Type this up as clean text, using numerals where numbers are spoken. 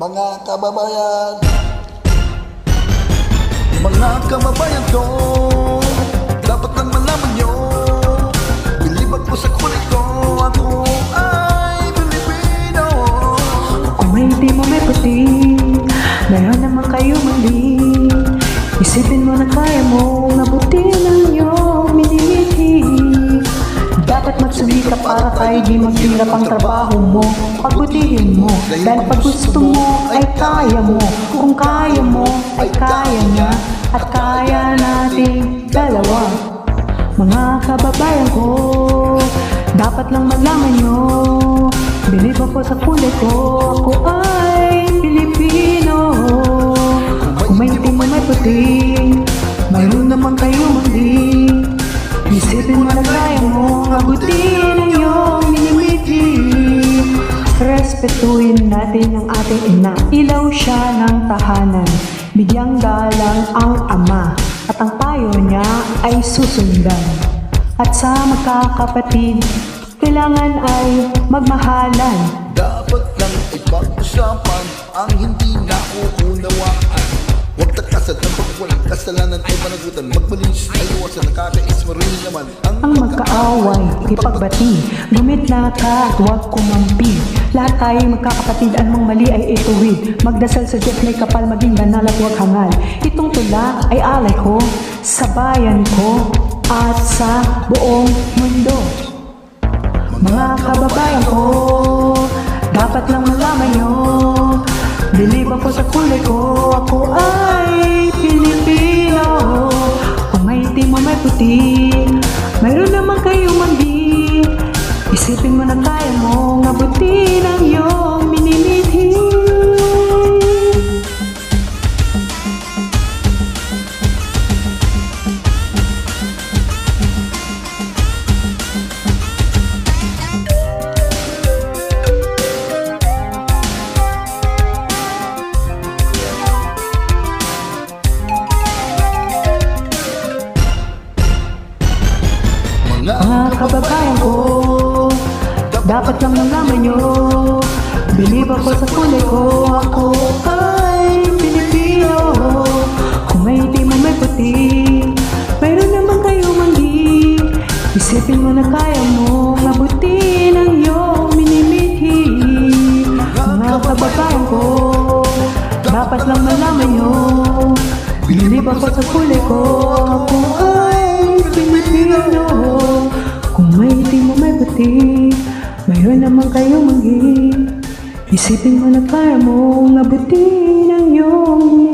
Mga kababayan, mga kababayan ko, dapat lang malaman nyo, bilibag po sa kulit ko, ako ay Pilipino. Kung may itim mo may puti, meron naman kayo mali. Isipin mo na kaya mo, nabuti ng iyong minimithi. Dapat magsumika para tayo di maghirap ang trabaho mo. Pagbutihin mo, dahil pag gusto mo ay kaya mo. Kung kaya mo ay kaya niya, at kaya nating dalawa. Mga kababayan ko, dapat lang malaman nyo, believe ako sa kulay ko, ako ay Pilipino. Kung may itim mo may puti, mayroon naman kayo mali. Isipin mo na kaya mo, abutin ang iyong minimithi. Respetuhin natin ang ating ina, ilaw siya ng tahanan. Bigyang galang ang ama, at ang payo niya ay susundan. At sa magkakapatid, kailangan ay magmahalan. Dapat lang ipag-usapan ang hindi nauunawaan. Huwag takasan ng pagwalang kasalanan ay panagutan. Magmalinis ay iwasan, nakakais mo rin naman Ang magkaaway, ipagbati, gumitna ka at huwag kumampi. Lahat tayo magkakapatid, anong mali ay ituwid. Magdasal sa Diyos may kapal, maging banal at huwag hangal. Itong tula ay alay ko sa bayan ko at sa buong mundo. Mga kababayan ko, dapat lang malaman nyo, believe ako sa kulay ko, ako ay Pilipino. Kung may itim o may puti, mayroon naman kayong mali. Isipin mo na kaya mo, abutin ang iyong minimithi. Mga kababayan ko, dapat lang nalaman nyo, believe ako sa kulay ko, ako ay Pilipino. Kung may itim o may puti, mayroon naman kayo mali. Isipin mo na kaya mo, mabuti ng iyong minimithi. Mga kababayan ko, dapat lang nalaman nyo, believe ako sa kulay ko, ako ay Pilipino. Kung may itim o may puti, mayroon naman kayo mali. Isipin mo na kaya mo, abutin ang iyong